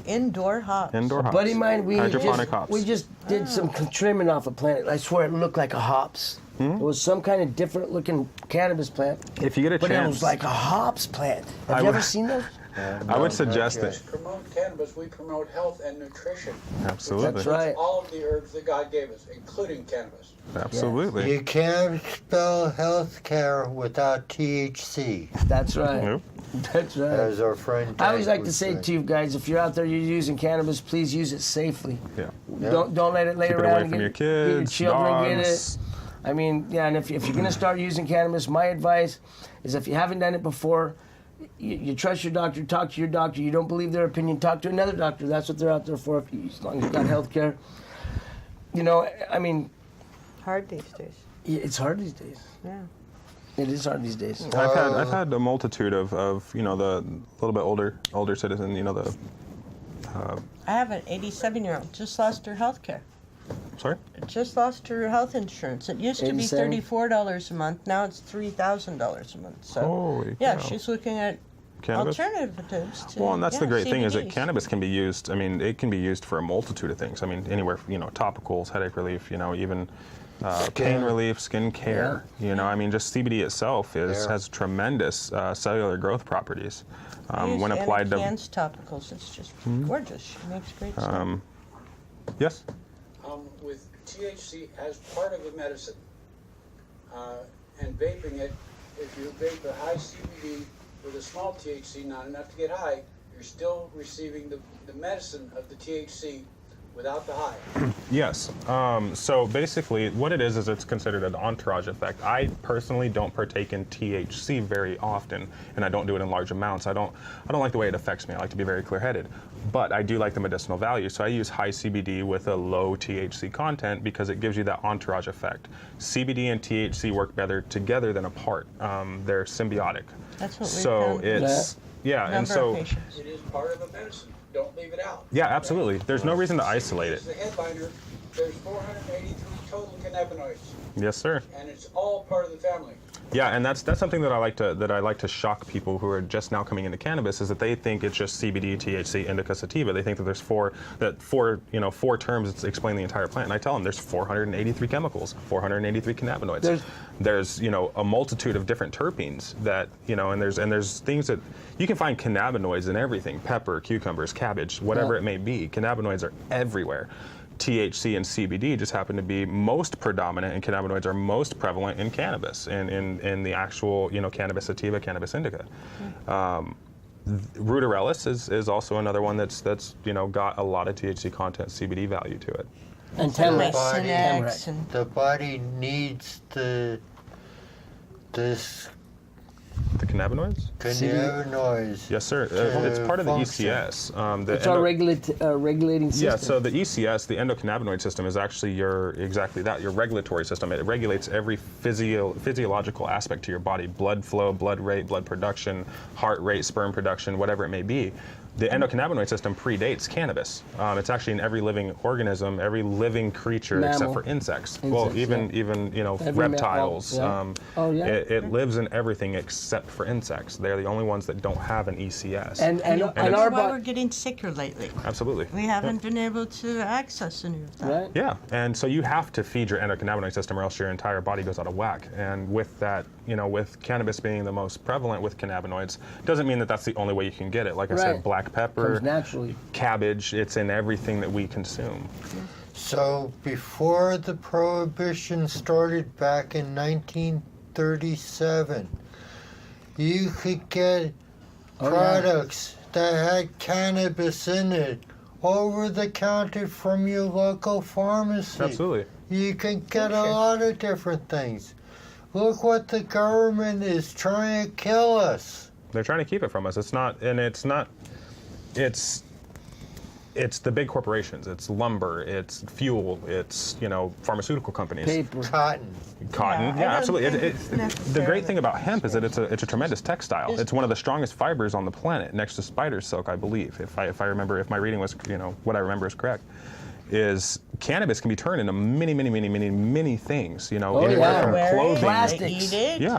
indoor hops. Indoor hops. Buddy of mine, Hydroponic hops. we just did some trimming off a plant. I swear it looked like a hops. It was some kind of different looking cannabis plant, If you get a but it chance, was like a hops plant. Have I you would- ever seen those? I would suggest not that. Promote cannabis, we promote health and nutrition. Absolutely. That's right. All of the herbs that God gave us, including cannabis. Absolutely. You can't spell health care without THC, That's right. Nope. That's right. as our friend I always Tank like to would say to you guys, if you're out there, you're using cannabis, please use it safely. Yeah. Don't let it lay Keep it around away and from your get your kids, children get dogs. it. I mean, yeah, and if you're going to start using cannabis, my advice is if you haven't done it before, you trust your doctor, talk to your doctor. You don't believe their opinion, talk to another doctor. That's what they're out there for, as long as you've got health care. I mean, Hard these days. it's hard these days. Yeah. It is hard these days. I've had a multitude of the little bit older citizen, I have an 87-year-old just lost her health care. sorry? Just lost her health insurance. It used to be 87? $34 a month. Now it's $3,000 a month. So Holy yeah, cow. she's looking at Cannabis? alternatives to. Well, and that's the great thing is that CBDs. cannabis can be used. I mean, it can be used for a multitude of things. I mean, anywhere, topicals, headache relief, even pain relief, skin care. I mean, just CBD itself has tremendous cellular growth properties I use when applied Anna to. Can's topicals. It's just gorgeous. She makes great stuff. Yes. With THC as part of the medicine, and vaping it, if you vape a high CBD with a small THC, not enough to get high, you're still receiving the medicine of the THC without the high. Yes. So basically, what it is it's considered an entourage effect. I personally don't partake in THC very often, and I don't do it in large amounts. I don't like the way it affects me. I like to be very clear-headed, but I do like the medicinal value. So I use high CBD with a low THC content because it gives you that entourage effect. CBD and THC work better together than apart. They're symbiotic. That's what we So found. it's and so It is part of a medicine. Don't leave it out. yeah, absolutely. There's no reason to isolate As it. the headliner, there's 483 total cannabinoids, Yes, sir. and it's all part of the family. Yeah, and that's something that I like to shock people who are just now coming into cannabis is that they think it's just CBD, THC, indica, sativa. They think that there's four terms that explain the entire plant. And I tell them there's 483 chemicals, 483 cannabinoids. There's a multitude of different terpenes that and there's things that you can find cannabinoids in everything: pepper, cucumbers, cabbage, whatever it may be. Cannabinoids are everywhere. THC and CBD just happen to be most predominant, and cannabinoids are most prevalent in cannabis and in the actual cannabis sativa, cannabis indica. Ruderalis is also another one that's got a lot of THC content, CBD value to it. And The Tamarack. body, Tamarack. the body needs this The cannabinoids? cannabinoids. Yes, sir. It's part of the ECS. It's our regulating system. Yeah, so the ECS, the endocannabinoid system, is actually your regulatory system. It regulates every physiological aspect to your body: blood flow, blood rate, blood production, heart rate, sperm production, whatever it may be. The endocannabinoid system predates cannabis. It's actually in every living organism, every living creature except Mammal. for insects. Insects, Well, yeah. even Every reptiles. mammal, yeah. It lives in everything except for insects. They're the only ones that don't have an ECS. And That's our why we're body. getting sicker lately. Absolutely. We haven't been able to access any of that. Right. Yeah, and so you have to feed your endocannabinoid system, or else your entire body goes out of whack. And with that, with cannabis being the most prevalent with cannabinoids, doesn't mean that that's the only way you can get it. Like I Right. said, black pepper, Comes naturally. cabbage, it's in everything that we consume. So before the prohibition started back in 1937, you could get products that had cannabis in it over the counter from your local pharmacy. Absolutely. You can get a lot of different things. Look what the government is trying to kill us. They're trying to keep it from us. It's the big corporations. It's lumber, it's fuel, it's, pharmaceutical companies. Paper. Cotton. Cotton, I yeah, don't absolutely. think it's The necessarily great thing about hemp is that it's a tremendous textile. It's one of the strongest fibers on the planet, next to spider silk, I believe. If my reading was, what I remember is correct. Is cannabis can be turned into many things. Anywhere yeah. from Wear it, clothing. Plastics. Eat it. Yeah,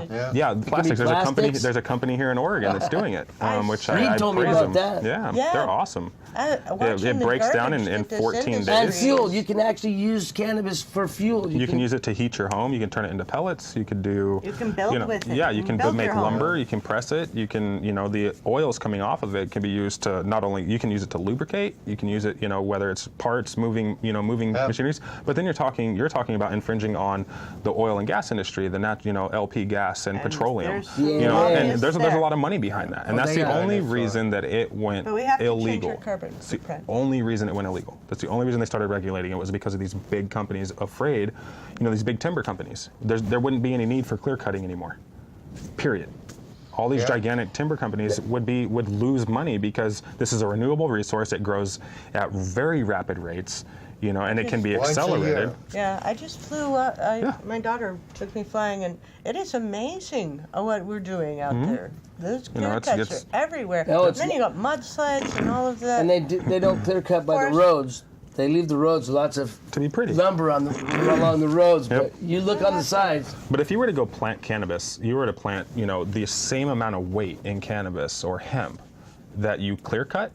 plastics. There's plastics. a company here in Oregon that's doing it, which Reed I told me praise about them. that. Yeah, Yeah. they're awesome. Watching it the breaks down garbage in that this 14 industry- And days. fuel. You can actually use cannabis for fuel. You can use it to heat your home. You can turn it into pellets. You could do. You can build with it. Yeah, You you can can build make your home. lumber. You can press it. You can, the oils coming off of it can be used to not only you can use it to lubricate. You can use it, whether it's parts moving machineries. But then you're talking about infringing on the oil and gas industry, the LP gas and petroleum. there's- There's a lot of money behind that, and that's they the got only it, sorry. reason that it went But we have to change illegal. our carbon It's the footprint. only reason it went illegal. That's the only reason they started regulating it was because of these big companies afraid, these big timber companies. There wouldn't be any need for clear cutting anymore. Period. All these Yeah. gigantic timber companies would lose money because this is a renewable resource. It grows at very rapid rates, and it can be Once a accelerated. year. Yeah, I just flew. My daughter took me flying, and it is amazing what we're doing out there. Those clear it's- cuts it's- are everywhere. No, And it's then you got mudslides and all of that. And they don't clear cut by the Forest. roads. They leave the roads with lots of To be pretty. lumber along the roads. Yep. But you look on the sides. But if you were to go plant cannabis, you were to plant, the same amount of weight in cannabis or hemp that you clear cut,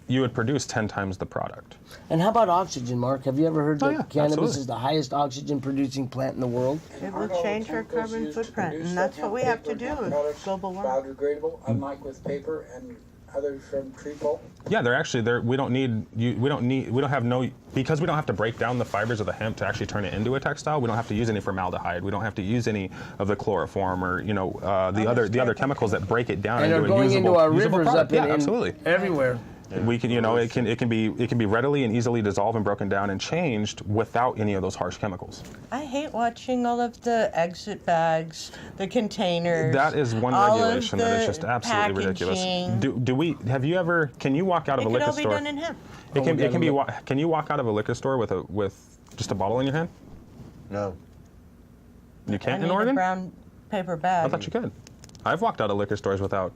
you would produce 10 times the product. And how about oxygen, Mark? Have you ever heard that yeah, cannabis absolutely. is the highest oxygen producing plant in the world? It will Aren't all the change our chemicals carbon used to footprint, produce and that that's what we have to hemp do paper and with products global warming. biodegradable, unlike with paper and others from tree pulp. Yeah, because we don't have to break down the fibers of the hemp to actually turn it into a textile. We don't have to use any formaldehyde. We don't have to use any of the chloroform or the other chemicals that break it down And into they're a going usable, into our usable rivers product. up in absolutely. everywhere. We can, it can be readily and easily dissolved and broken down and changed without any of those harsh chemicals. I hate watching all of the exit bags, the containers. That is one all regulation of that is the just absolutely ridiculous. packaging. Have you ever? Can you walk out of It a could liquor all be store? done in hemp. Can you walk out of a liquor store with just a bottle in your hand? No. You can't I in need Oregon? a brown paper bag. I thought you could. I've walked out of liquor stores without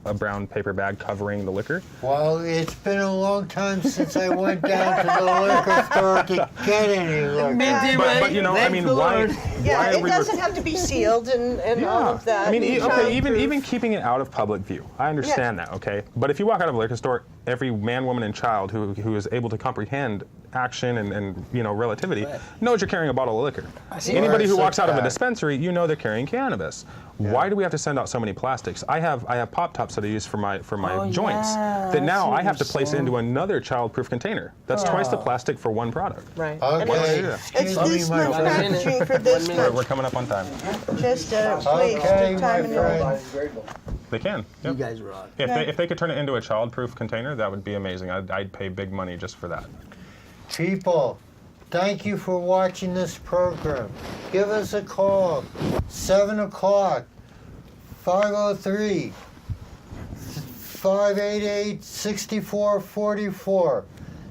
a brown paper bag covering the liquor. Well, it's been a long time since I went down to the liquor store to get any liquor. But I mean, why? Yeah, why are it we doesn't have to be sealed and all of that. I mean, Childproof. even keeping it out of public view. I understand that, okay? But if you walk out of a liquor store, every man, woman, and child who is able to comprehend action and relativity knows you're carrying a bottle of liquor. Anybody who walks out of a dispensary, they're carrying cannabis. Yeah. Why do we have to send out so many plastics? I have pop tops that I use for my joints that now I have to place into another child-proof container. That's twice the plastic for one product. Right. Okay. It's this much packaging for this much. We're coming up on time. Just waste of time and money. They can. Yep. You guys rock. If they could turn it into a child-proof container, that would be amazing. I'd pay big money just for that. People, thank you for watching this program. Give us a call, 7 o'clock, 503 588 6444.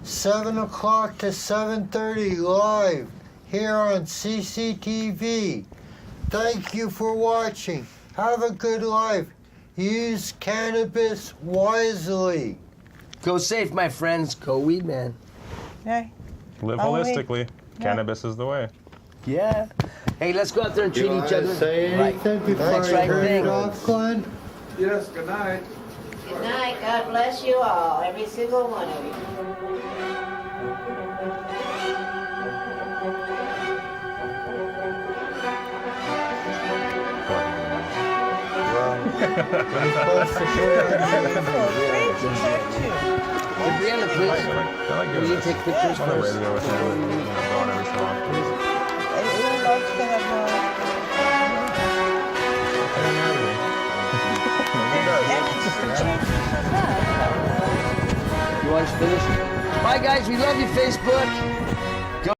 7 o'clock to 7:30 live here on CCTV. Thank you for watching. Have a good life. Use cannabis wisely. Go safe, my friends. Go Weedman. Okay. Live Only- holistically. Cannabis is the way. Yeah. Hey, let's go out there and treat each other Say right. anything before That's I right turn thing. it off, Glenn? Yes, good night. Good night. God bless you all, every single one of you. You're supposed to put it on the Great to check too. Hey, Brianna, please. Will you take pictures on the first? radio with you and go on every so often. And we would love to have and it's the chances of that. You want us to finish? Bye, guys. We love you, Facebook.